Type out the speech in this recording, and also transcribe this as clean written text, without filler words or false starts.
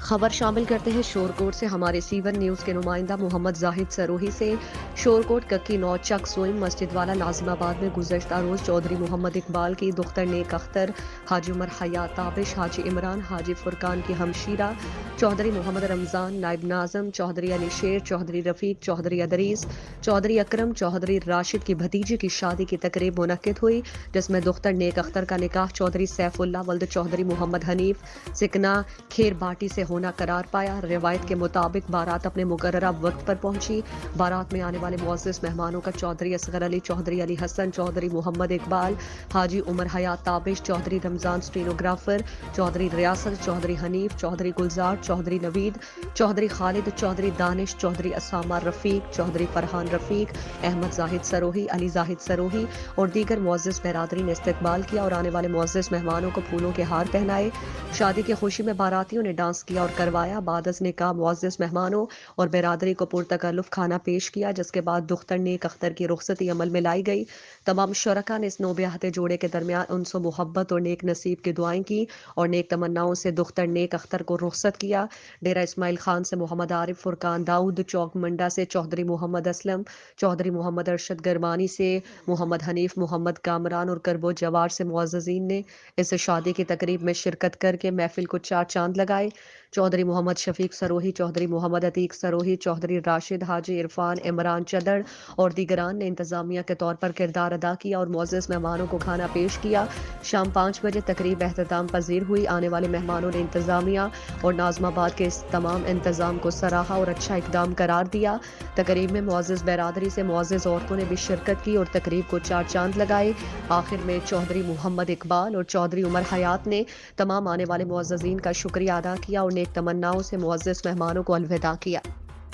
خبر شامل کرتے ہیں شورکوٹ سے ہمارے سی1 نیوز کے نمائندہ محمد زاہد سروہی سے۔ شورکوٹ ککی نو چک سوئم مسجد والا ناظم آباد میں گزشتہ روز چودھری محمد اقبال کی دختر نیک اختر حاجی عمر حیات تابش حاجی عمران حاجی فرقان کی ہمشیرہ چودھری محمد رمضان نائب ناظم چودھری علی شیر چودھری رفیق چودھری ادریس چودھری اکرم چودھری راشد کی بھتیجی کی شادی کی تقریب منعقد ہوئی، جس میں دختر نیک اختر کا نکاح چودھری سیف اللہ ولد چودھری محمد حنیف سکنا کھیر باٹی سے ہونا قرار پایا۔ روایت کے مطابق بارات اپنے مقررہ وقت پر پہنچی۔ بارات میں آنے والے معزز مہمانوں کا چودھری اصغر علی چودھری علی حسن چودھری محمد اقبال حاجی عمر حیات تابش چودھری رمضان اسٹینوگرافر چودھری ریاست چودھری حنیف چودھری گلزار چودھری نوید چودھری خالد چودھری دانش چودھری اسامہ رفیق چودھری فرحان رفیق احمد زاہد سروہی علی زاہد سروہی اور دیگر معزز برادری نے استقبال کیا اور آنے والے معزز مہمانوں کو پھولوں کے ہار پہنائے۔ شادی کی خوشی میں باراتیوں نے ڈانس کیا اور کروایا۔ بعد از نکاح معزز مہمانوں اور برادری کو پرتکلف کھانا پیش کیا، جس کے بعد دختر نیک اختر کی رخصتی عمل میں لائی گئی۔ تمام شرکاء نے اس نوبیاہتے جوڑے کے درمیان انس و محبت اور نیک نصیب کی دعائیں کی اور نیک تمناؤں سے دختر نیک اختر کو رخصت کیا۔ ڈیرہ اسماعیل خان سے محمد عارف فرقان داؤد، چوک منڈا سے چودھری محمد اسلم، چودھری محمد ارشد گرمانی سے محمد حنیف محمد کامران اور کربو جوار سے معززین نے اس شادی کی تقریب میں شرکت کر کے محفل کو چار چاند لگائے۔ چودھری محمد شفیق سروہی چودھری محمد عتیق سروہی چودھری راشد حاجی عرفان عمران چدر اور دیگران نے انتظامیہ کے طور پر کردار ادا کیا اور معزز مہمانوں کو کھانا پیش کیا۔ شام 5 بجے تقریب اختتام پذیر ہوئی۔ آنے والے مہمانوں نے انتظامیہ اور ناظم آباد کے اس تمام انتظام کو سراہا اور اچھا اقدام قرار دیا۔ تقریب میں معزز برادری سے معزز عورتوں نے بھی شرکت کی اور تقریب کو چار چاند لگائے۔ آخر میں چودھری محمد اقبال اور چودھری عمر حیات نے تمام آنے والے معززین کا شکریہ ادا کیا اور نیک تمناؤں سے معزز مہمانوں کو الوداع کیا۔